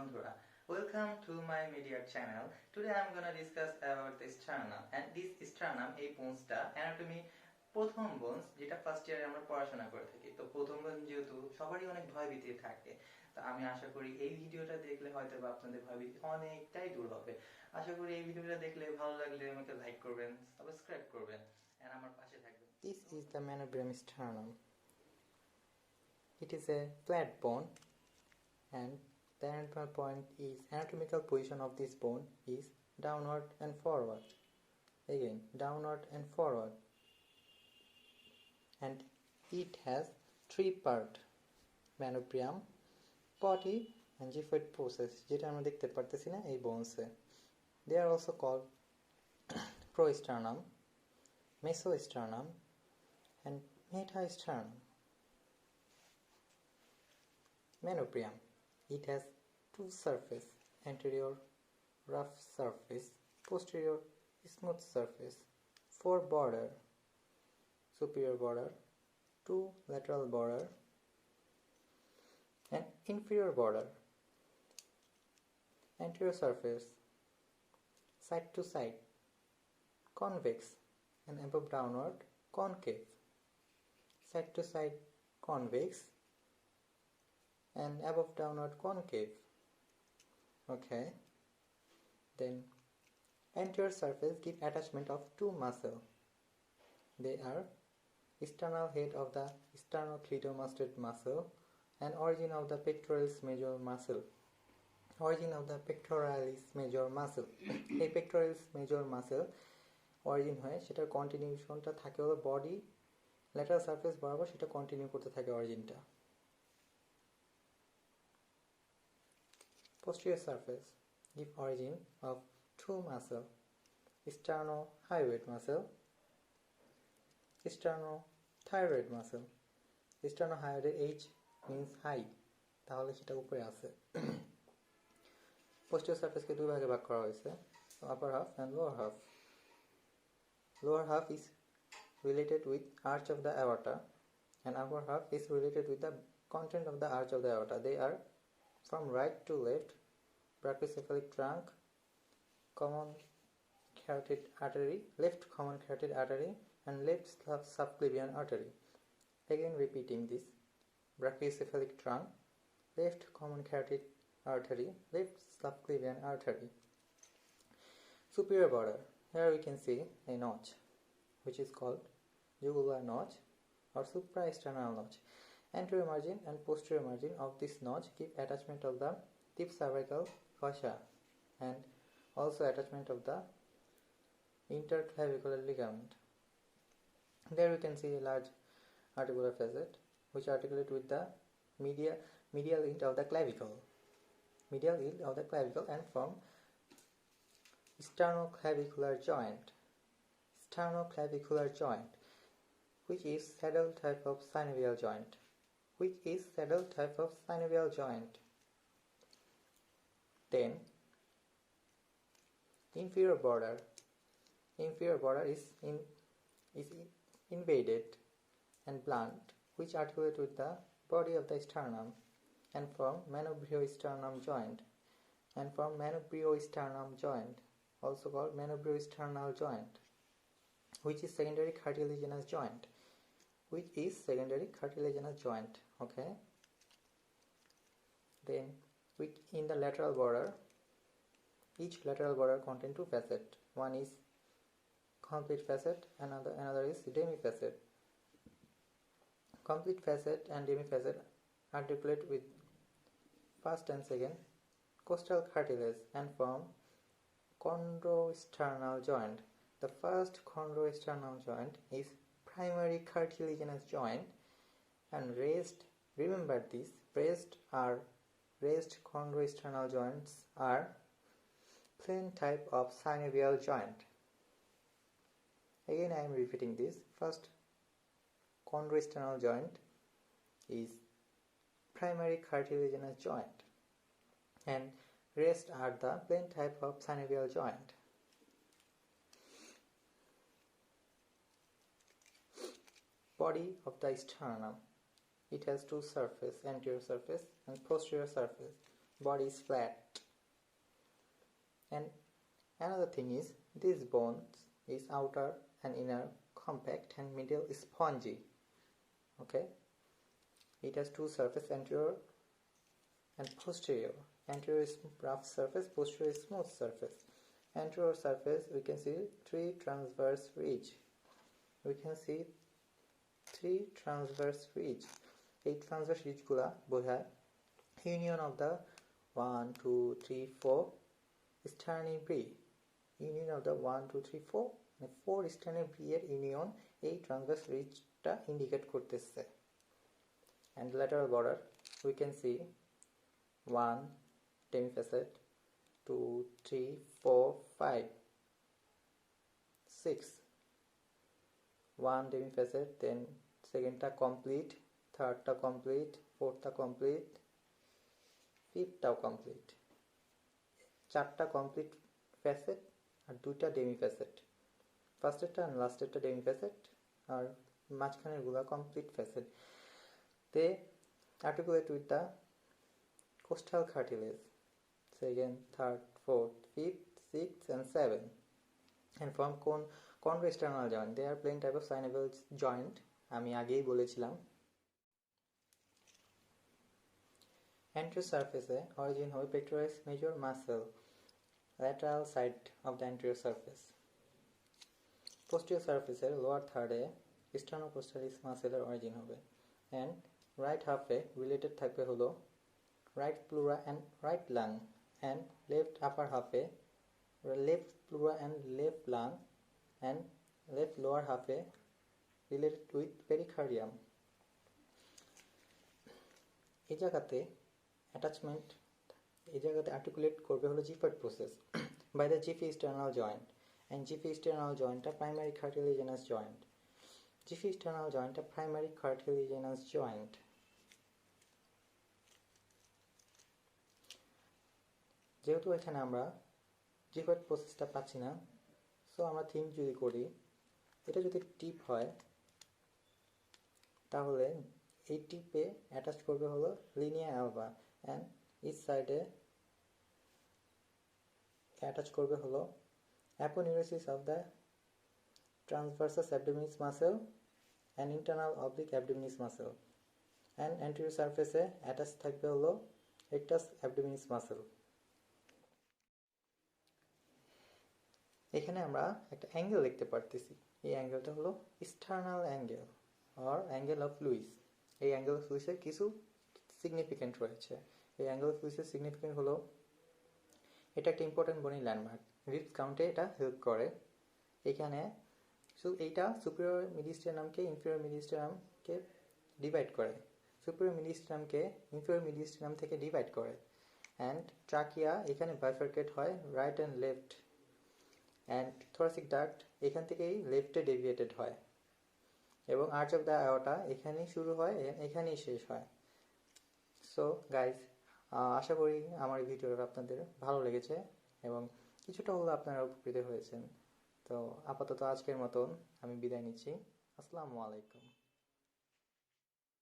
বন্ধুরা, welcome to my media channel. Today I'm gonna discuss about the sternum, and this sternum এই বোনসটা anatomy প্রথম bones যেটা first ইয়ারে আমরা পড়াশোনা করে থাকি। তো প্রথম বোন যেহেতু সবারই অনেক ভয়ভীতি থাকে, তো আমি আশা করি এই ভিডিওটা দেখলে হয়তো বা আপনাদের ভয়ভীতি অনেকটাই দূর হবে। আশা করি এই ভিডিওটা দেখলে ভালো লাগলে আমাকে লাইক করবেন, সাবস্ক্রাইব করবেন and আমার পাশে থাকবেন। This is the manubrium sternum. It is a flat bone and the anatomical position of this bone is downward and forward. Again, downward and forward. And it has three parts: manubrium, body and xiphoid process, যেটা আমরা দেখতে পারতেছি না এই বোনসে। They are also called prosternum, mesosternum and metasternum. Manubrium. It has two surfaces, anterior rough surface, posterior smooth surface, four border, superior border, two lateral border and inferior border. Anterior surface, side to side, convex and above downward concave. Side to side convex and above downward concave. Okay, then anterior surface give attachment of two muscles. They are sternal head of the sternocleidomastoid muscle and origin of the pectoralis major muscle. Origin of the pectoralis major muscle. এই pectoralis major muscle origin হয়, সেটার কন্টিনিউশনটা থাকে হলো body lateral surface বরাবর, সেটা continue করতে থাকে অরিজিনটা। Posterior surface give origin of two muscle, sternohyoid muscle, sternothyroid muscle. Sternohyoid H means high, তাহলে সেটা উপরে আছে। Posterior surface কে দুই ভাগে ভাগ করা হয়েছে, upper half and lower half. Lower half is related with arch of the aorta and upper half is related with the content of the arch of the aorta. They are from right to left: brachiocephalic trunk, common carotid artery, left common carotid artery and left subclavian artery. Again repeating this: brachiocephalic trunk, left common carotid artery, left subclavian artery. Superior border. Here we can see a notch which is called jugular notch or supraesternal notch. Anterior margin and posterior margin of this notch give attachment of the deep cervical fascia and also attachment of the interclavicular ligament. There we can see a large articular facet which articulate with the medial end of the clavicle. Medial end of the clavicle and form sternoclavicular joint. Sternoclavicular joint, which is saddle type of synovial joint. Then inferior border. Inferior border is invaded and blunt, which articulate with the body of the sternum and form manubriosternum joint. Also called manubriosternal joint, which is secondary cartilaginous joint. Okay, then in the lateral border, each lateral border contain two facets. One is complete facet, another is demi facet. Complete facet and demi facet articulate with first and second costal cartilage and form chondrosternal joint. The first chondrosternal joint is primary cartilaginous joint, and remember this, raised chondrosternal joints are plain type of synovial joint. Again I am repeating this: first chondrosternal joint is primary cartilaginous joint and rest are the plain type of synovial joint. Body of the sternum. It has two surfaces, anterior surface and posterior surface. body is flat. And another thing is, these bones is outer and inner compact and middle is spongy. Okay, it has two surfaces, anterior and posterior. Anterior is rough surface, posterior is smooth surface. Anterior surface we can see three transverse ridge. We can see three transverse ridge. এই transverse ridge গুলা বোঝায় union of the 1, 2, 3, 4 sternibri. Union of the 1, 2, 3, 4 and 4 sternibri এর union এই transverse ridge টা indicate করতেছে. And lateral border we can see 1 demifacet, 2, 3, 4, 5, 6. 1 demifacet, then second ta complete, third ta complete, fourth ta complete, fifth ta complete. চারটা complete facet আর দুইটা demifacet. First টা and last টা demifacet আর মাঝখানের গুলা complete facet. They articulate with the costal cartilage. Second, third, fourth, fifth, sixth and 7. And from chondroesternal joint. They are plain type of synovial joint. আমি আগেই বলেছিলাম. Anterior surface origin হবে pectoralis major muscle, lateral side of the anterior surface. Posterior surface lower third sternocostallis muscle origin হবে. And right half related থাকবে হলো right pleura and right lung, and left upper half left pleura and left lung, and left lower half related with pericardium. এই জায়গাতে attachment, এই জায়গাতে articulate করবে হলো Gifford process by the Giffy-sternal joint, and Giffy-sternal joint a primary cartilaginous joint. Giffy-sternal joint a primary cartilaginous joint. যেহেতু এখানে আমরা জিফার্ড প্রসেসটা পাচ্ছি না, সো আমরা থিঙ্ক যদি করি, এটা যদি টিপ হয় তাহলে এই টিপে অ্যাটাচ করবে হলো লিনিয়া অ্যালবা, অ্যান্ড ইচ সাইডে অ্যাটাচ করবে হলো aponeurosis of the transversus abdominis muscle and internal oblique abdominis muscle, and anterior সারফেসে অ্যাটাচ থাকবে হলো রেক্টাস অ্যাবডোমিনিস মাসেল. এখানে আমরা একটা অ্যাঙ্গেল দেখতে পারতেছি. এই অ্যাঙ্গেলটা হলো sternal angle or angle of Luis. এই অ্যাঙ্গেল অফ লুইসের কিছু সিগনিফিকেন্ট রয়েছে. এই অ্যাঙ্গেল অফ লুইসের সিগনিফিকেন্ট হলো এটা একটা ইম্পর্টেন্ট বনি ল্যান্ডমার্ক, রিপস কাউন্টে এটা হেল্প করে. এখানে এইটা সুপিরিয়র মিডিস্টেনামকে ইনফিরিয়র মিডিস্টেনামকে ডিভাইড করে, সুপিরিয়র মিডিস্টেনামকে ইনফিরিয়র মিডিস্টেনাম থেকে ডিভাইড করে, অ্যান্ড ট্রাকিয়া এখানে বাইফার্কেট হয় right and left, and thoracic duct এখান থেকেই লেফটে ডেভিয়েটেড হয়, এবং আর্চ অফ দ্য আয়োটা এখানেই শুরু হয়, এখানেই শেষ হয়. সো গাইজ, আশা করি আমার এই ভিডিওটা আপনাদের ভালো লেগেছে এবং কিছুটা হলেও আপনারা উপকৃত হয়েছেন. তো আপাতত আজকের মতন আমি বিদায় নিচ্ছি. আসসালামু আলাইকুম.